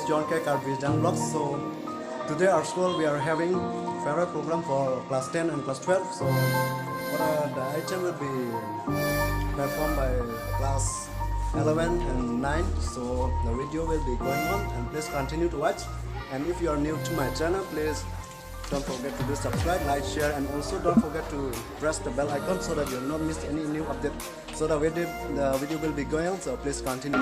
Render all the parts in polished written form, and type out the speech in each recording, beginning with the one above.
John K. Carvijang Vlogs. So today our school we are having farewell program for class 10 and class 12. So the item will be performed by class 11 and 9. So the video will be going on, and please continue to watch. And if you are new to my channel, please don't forget to do subscribe, like, share, and also don't forget to press the bell icon so that you'll not miss any new update. So the video will be going on, so please continue.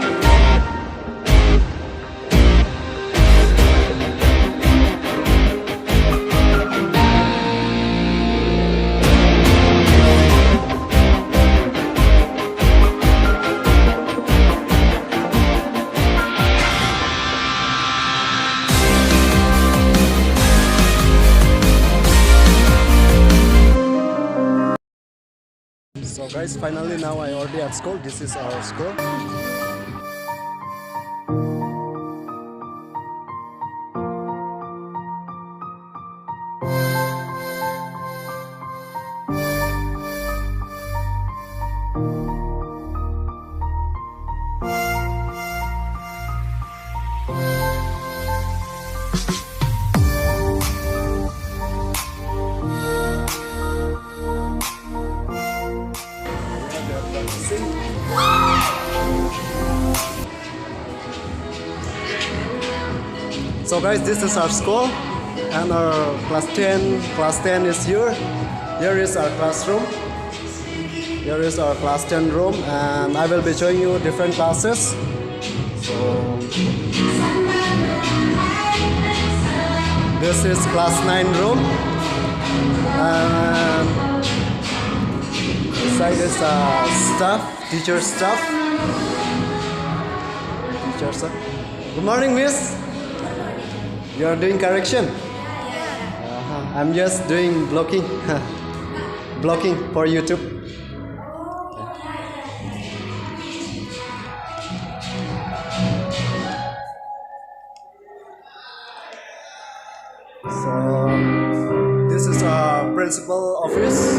So guys, finally now I already at school. This is our school. So guys, this is our school, and our class 10 is here. Here is our classroom. Here is our class 10 room, and I will be showing you different classes. So this is class 9 room, and inside is teacher staff. Good morning, miss. You are doing correction? I'm just doing blocking. Blocking for YouTube. So this is our principal office.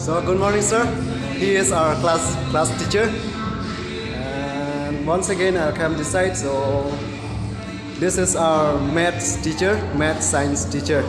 So good morning, sir. He is our class teacher, and once again I come this side. So this is our math science teacher.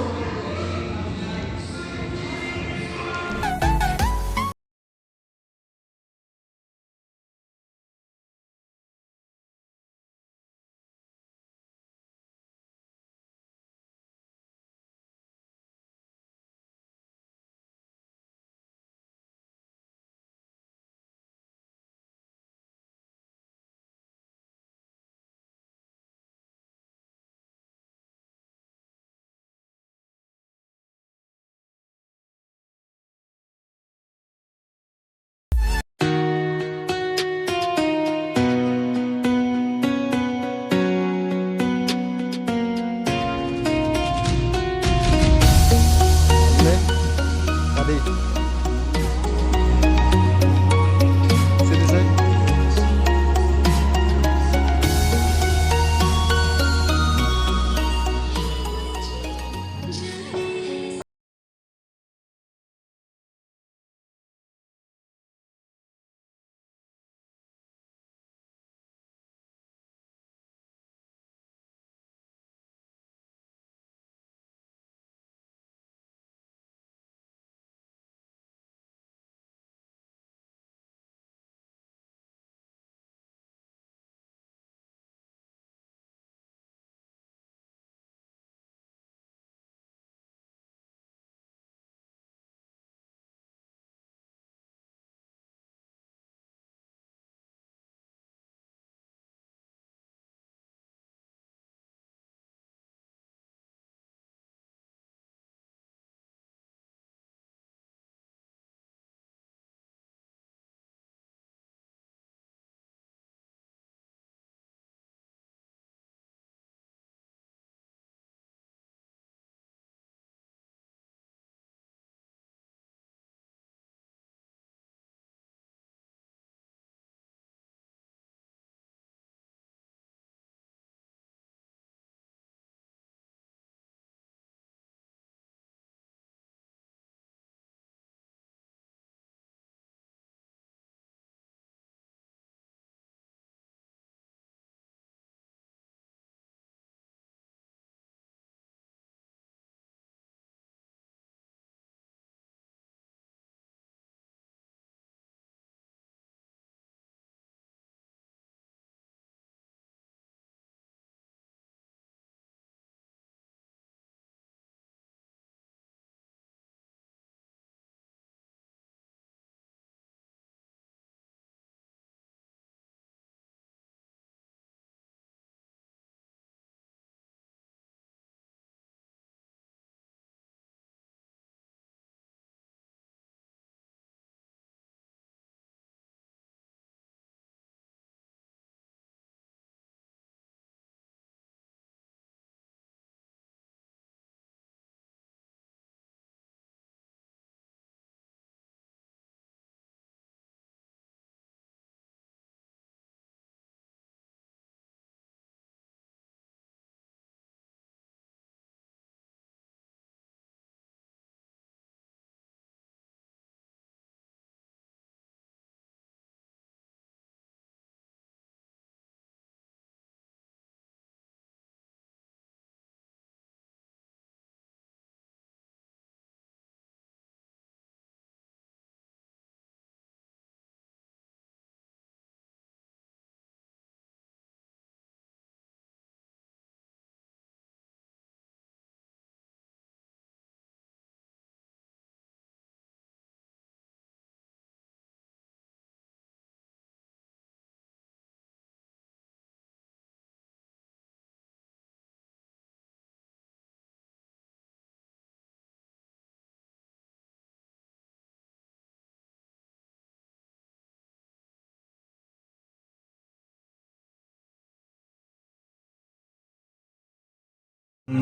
Hi,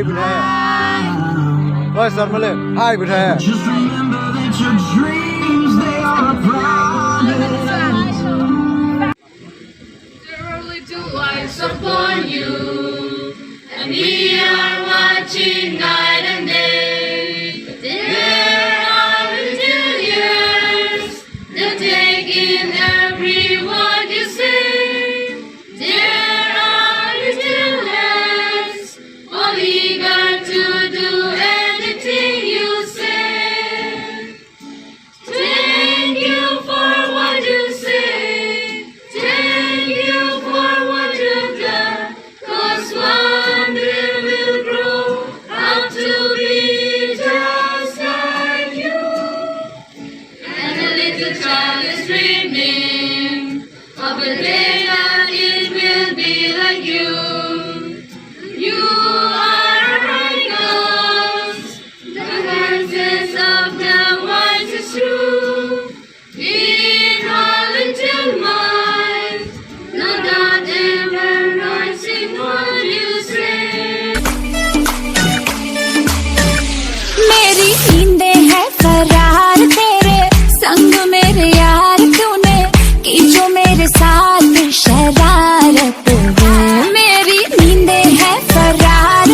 Vinaya. Oi, Sarmale. Hi, Vinaya. Just remember that your dreams, they are a promise. There are little lights upon you, and we are watching night and day. There are little ears that take in every word you say. There are little hands all eager to do anything you say. Thank you for what you say. Thank you for what you've done. 'Cause one day we'll grow up to be just like you. And the little child is dreaming of a day that it will be like you. You are a bright ghost, the glances of the wise is true. In our little minds, no doubt ever rising what you say. मेरी नींदें हैं फरार तेरे संग मेरे यार तूने की जो मेरे साथ शरारत है। मेरी नींदें हैं फरार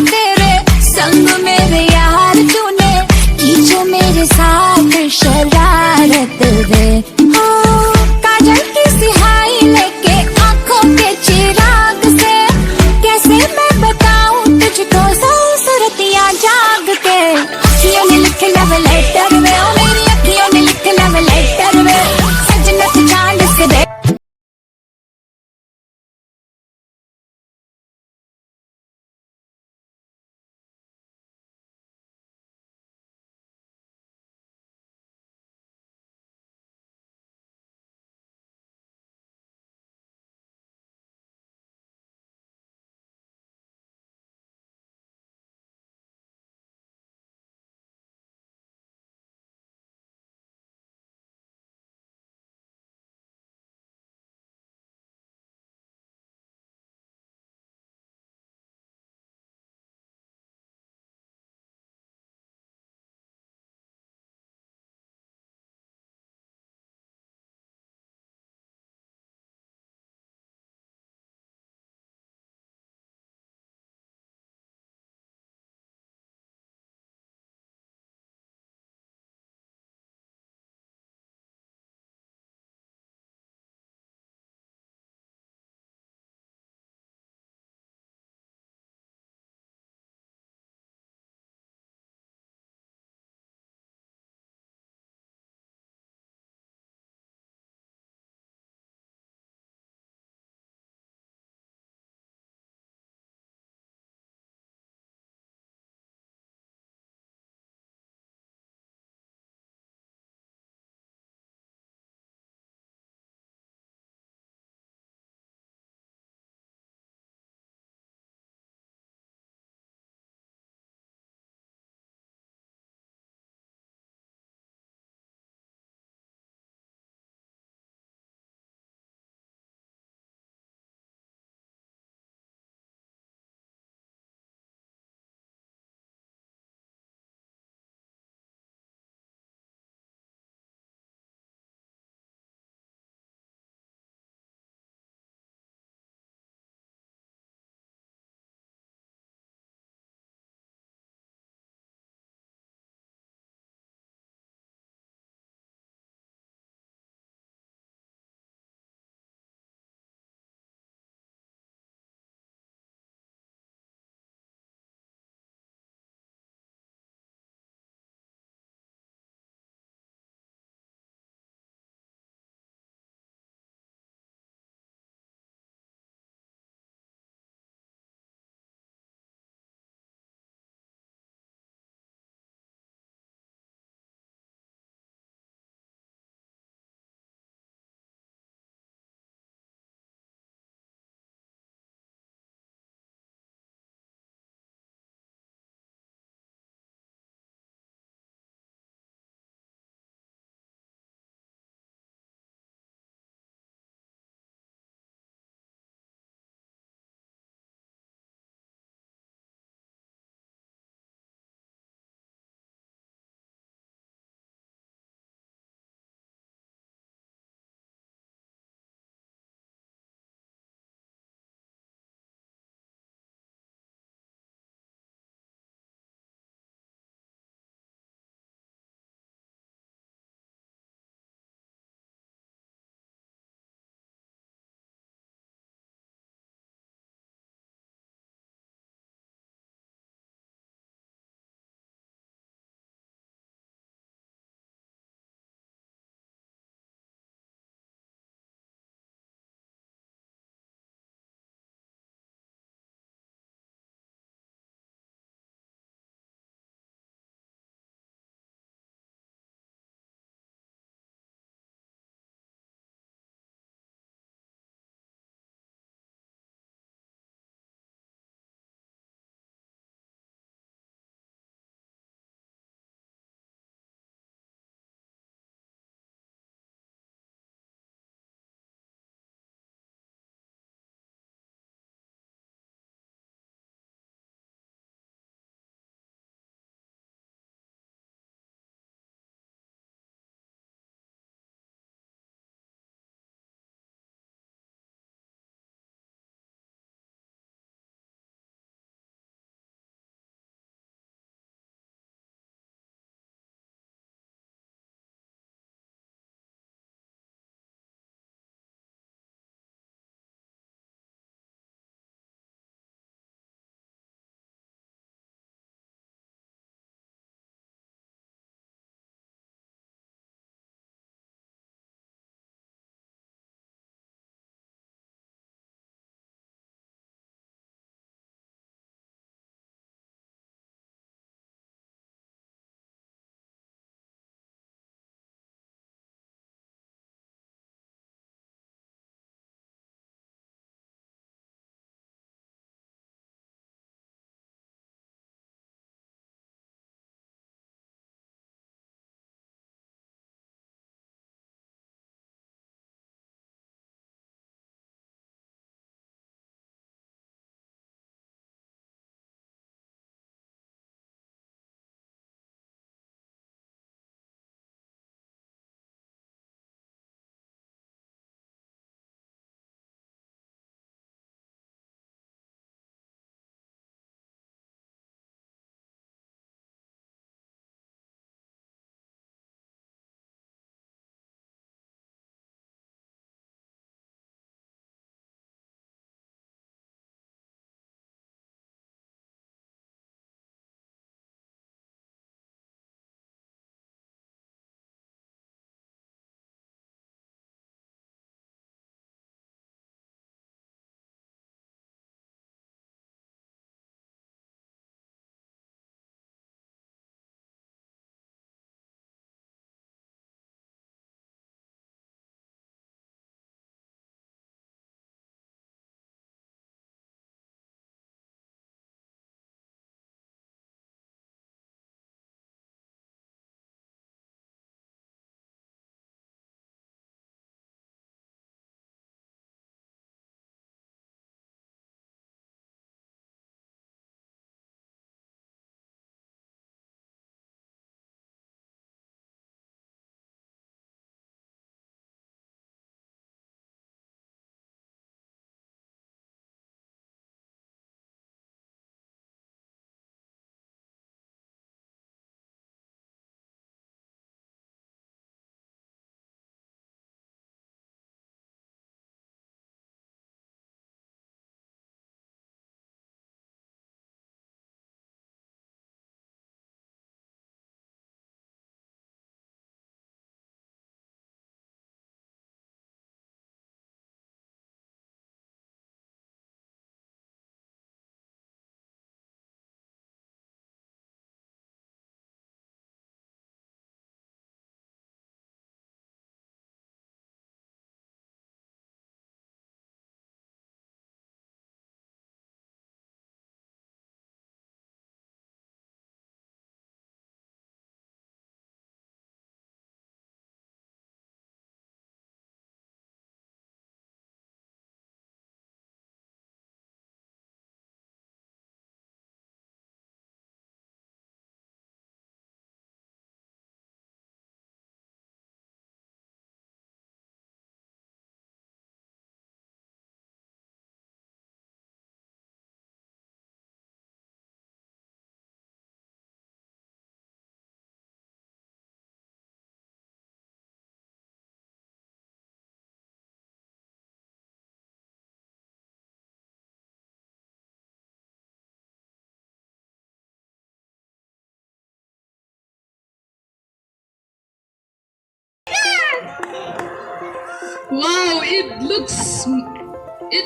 Wow, it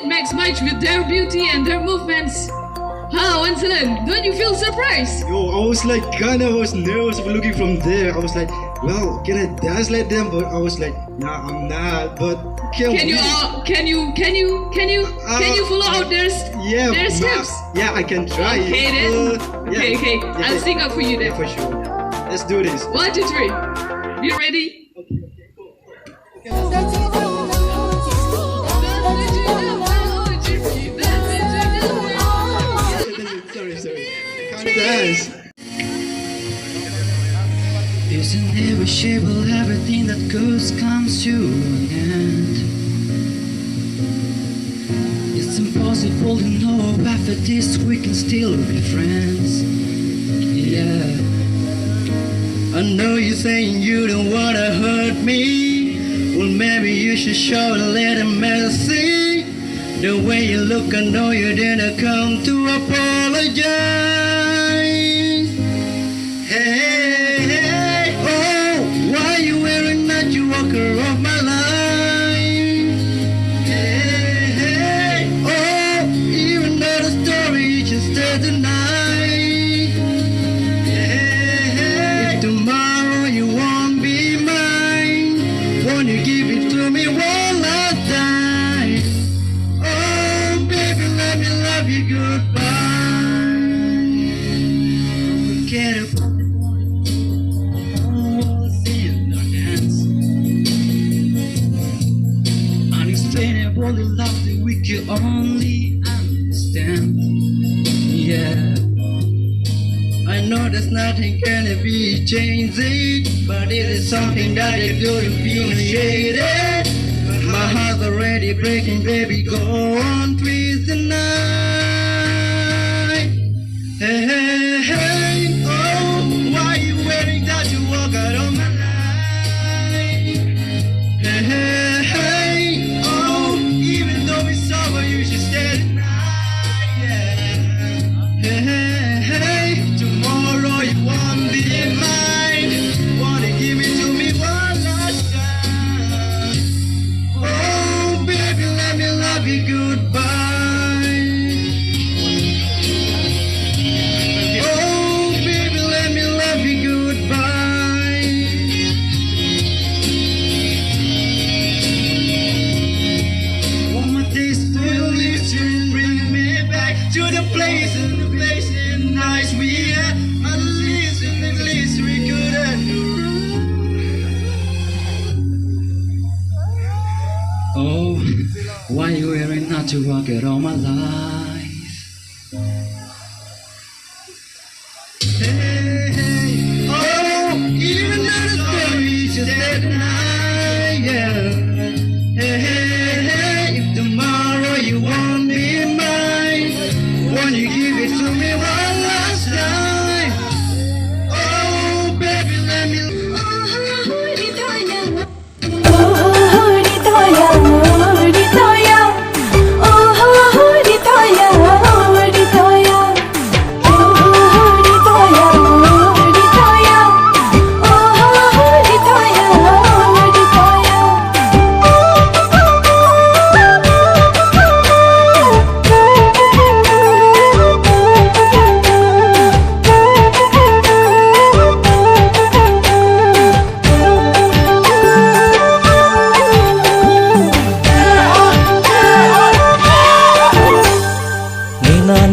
makes match with their beauty and their movements. How, Anselm, don't you feel surprised? Yo, I was like was nervous looking from there. I was like, well, can I dance like them? But I was like, nah, I'm not. But Can you follow out their steps? Yeah, I can try. Okay then. Yeah. Okay. I'll sing up for you then. Yeah, for sure. Let's do this. 1, 2, 3. You ready? Sorry. I can't dance. Isn't irreversible everything that goes comes to an end? It's impossible to know after this we can still be friends. Yeah, I know you're saying you don't wanna hurt me. Well, maybe you should show a little mercy. The way you look, I know you didn't come to apologize. Hey, oh, why you wearing that? You walker of my life. Hey, oh, even though the story you just stay tonight. If tomorrow you won't be mine, won't you give it to me one last time? Oh, baby, let me love you goodbye. Forget about it. Oh, see in our hands. Unexplainable the love that we can only understand. Yeah, I know there's nothing gonna be changing, but it is something that you couldn't appreciate it. My heart's already breaking, baby, go on, twist the night. Hey, oh, why you wearing that? You walk out on my life. Hey, oh, even though it's over, you should stay tonight. Yeah. Hey, tomorrow you won't be mine. Wanna give it to me one last time? Oh, baby, let me love you goodbye. Oh, baby, let me love you goodbye. One more taste of your lips to bring me back to the place and nights we had. At least we could have known. Oh, why you wearing not to rock it all my life? Hey, oh, even though the story just said tonight, yeah. Hey, if tomorrow you won't be mine, won't you give it to me one last time? Oh, baby, let me.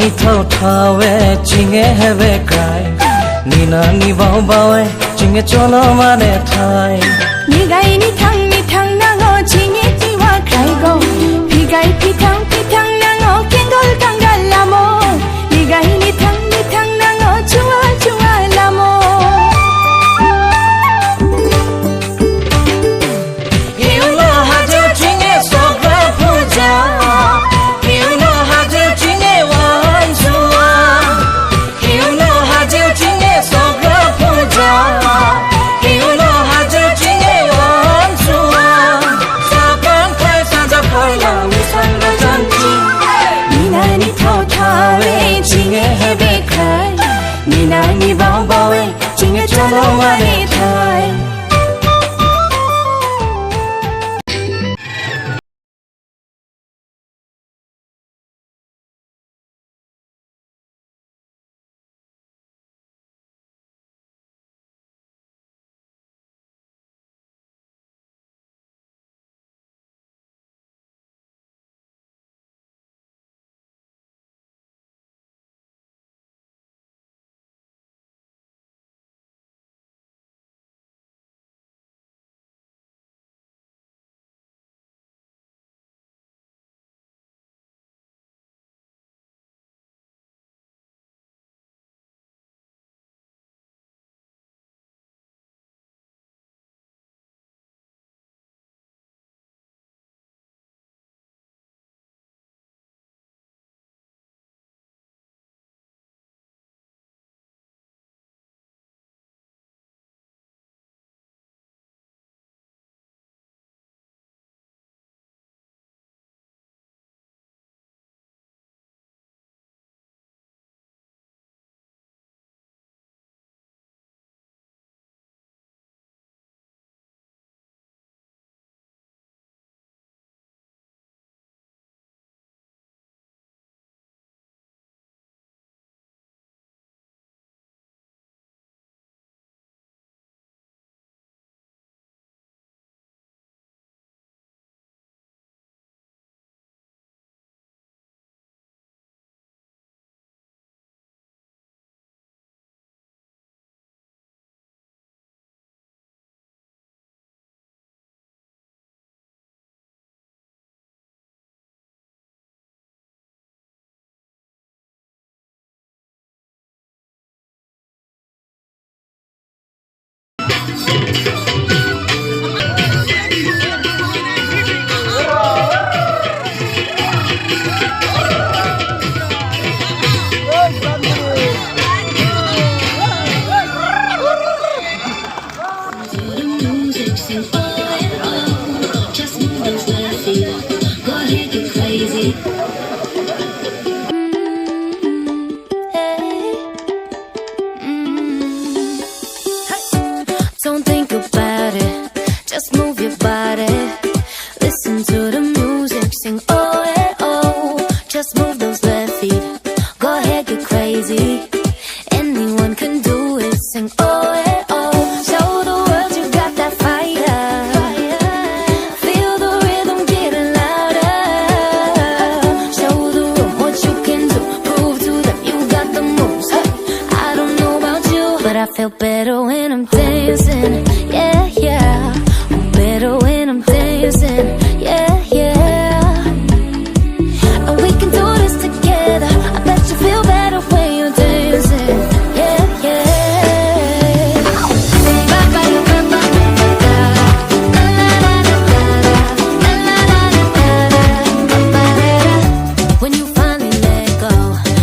Ni thao thao we chinge have cry Nina ni bao bao we chinge cholo mane thai Ni gai ni thang na ngo chinge ti wa cry go Pi gai pi thang na ngo kendol kangal la mo Ni gai ni thang na ngo chua la mo You know how to chinge so ga puja You know how to chinge one chua You know how to chinge so ga puja You know how to chinge one chua Sa kan khai sa ja phai la mi san ga jan chi Nina ni thao thao we chinge have cry Nina ni bao bao we chinge cholo wa ne thai music, sing oh and oh. Just move those left feet. Go ahead, get crazy. Don't think about it, just move your body. Listen to the music, sing oh and oh. Just move those left feet, go ahead, get crazy. Anyone can do it, sing oh and oh. Show the world you got that fire. Feel the rhythm getting louder. Show the room what you can do. Prove to them you got the moves. I don't know about you, but I feel better when I'm dancing. Yeah, yeah. I'm better when I'm dancing. Yeah, yeah. And we can do this together. I bet you feel better when you're dancing. Yeah, yeah. When you finally let go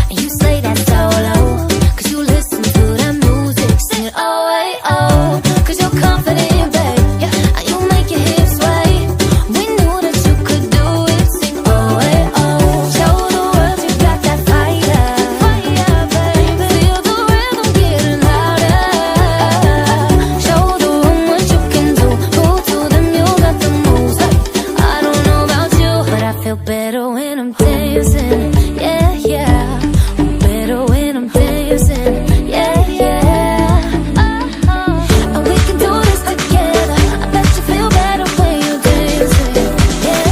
and you say that solo, 'cause you listen to that music, sing it oh, hey, oh. 'Cause you're confident, babe, yeah, and you make your hips sway. We knew that you could do it, sing oh, hey, oh. Show the world you got that fire, fire, baby. Feel the rhythm getting louder. Show the room what you can do. Prove to them you got the moves. I don't know about you, but I feel better when I'm dancing. Yeah, yeah. I'm better when I'm dancing. Yeah, yeah. And we can do this together. I bet you feel better when you're dancing. Yeah,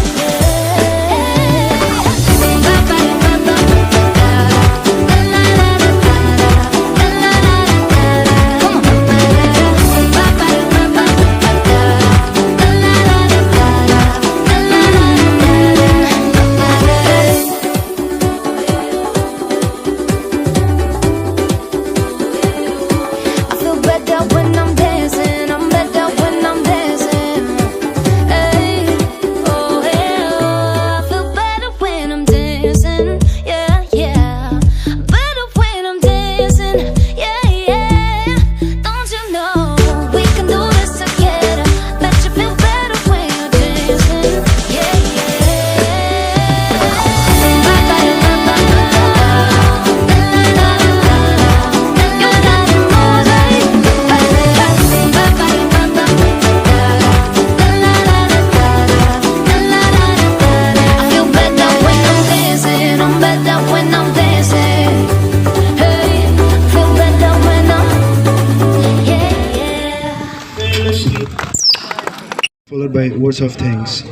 I feel better when I'm dancing. I'm better when I'm dancing. Hey, oh yeah. I feel better when I'm dancing. Yeah, yeah. Better when I'm dancing. Yeah, yeah. Don't you know we can do this together? Bet you feel better when you're dancing. Yeah, I feel better when I'm dancing. I'm better when I'm dancing. Hey, I feel better when I'm, yeah, yeah. Followed by words of thanks.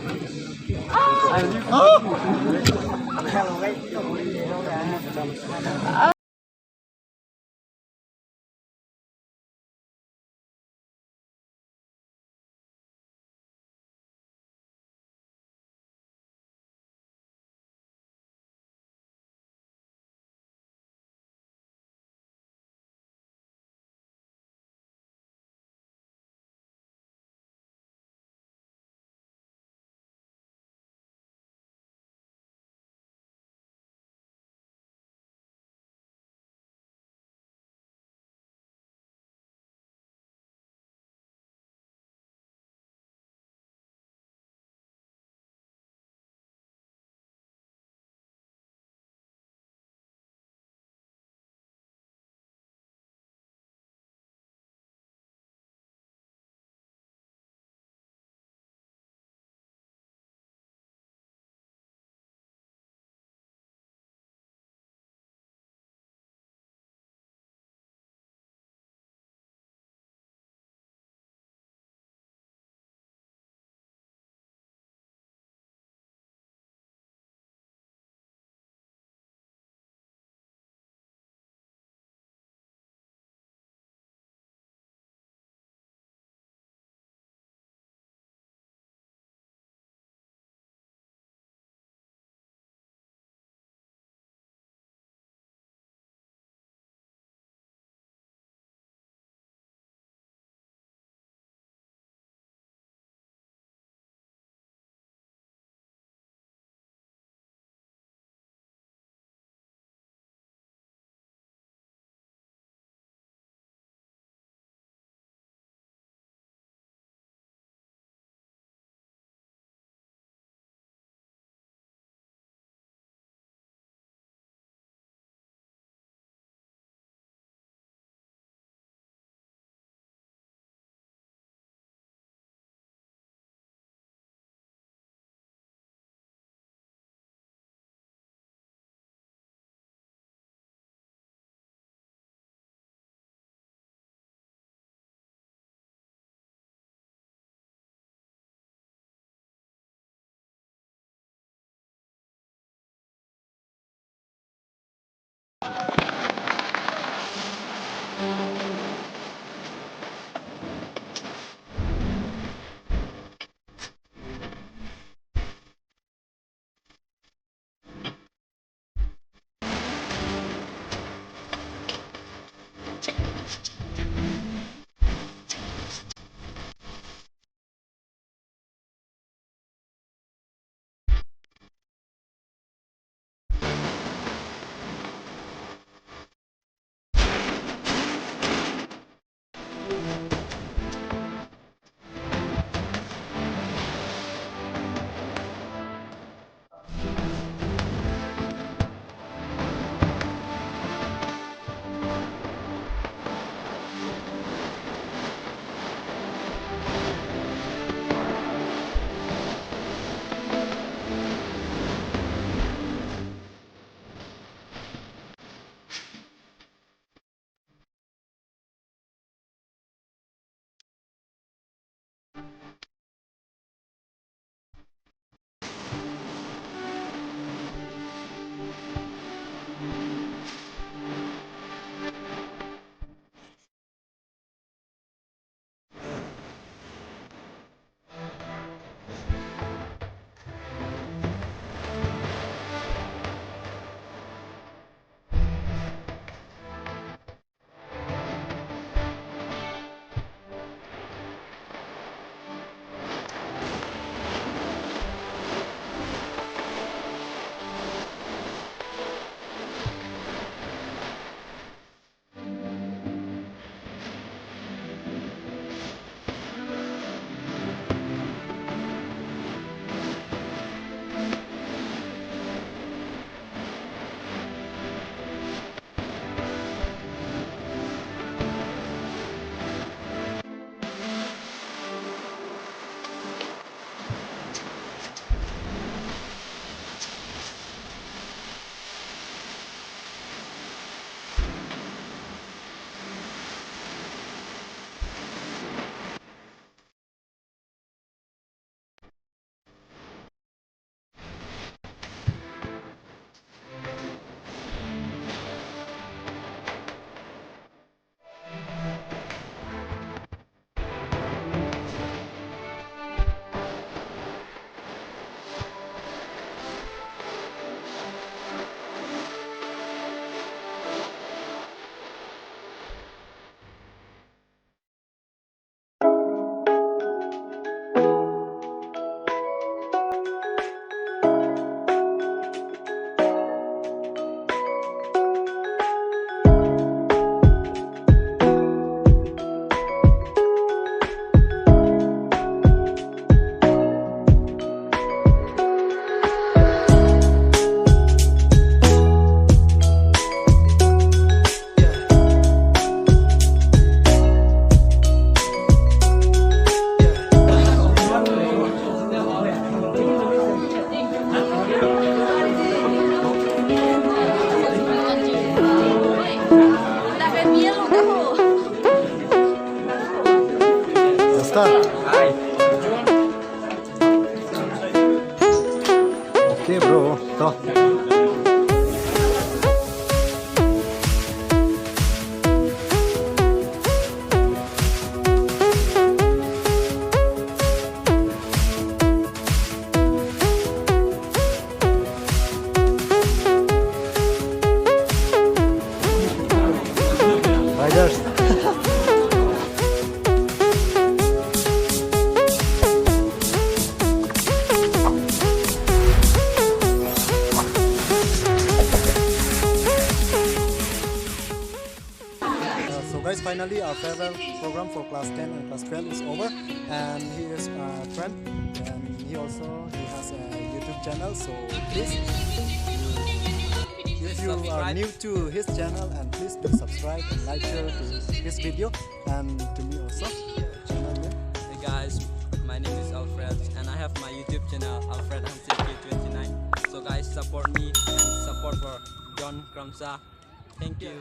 finally our farewell program for class 10 and class 12 is over, and he is a friend, and he has a YouTube channel. So please, if you are new to his channel, and please do subscribe and like share to his video, and to me also. Channel name. Hey guys, my name is Alfred and I have my YouTube channel Alfred 29. So guys, support me and support for John Kramsa. Thank you.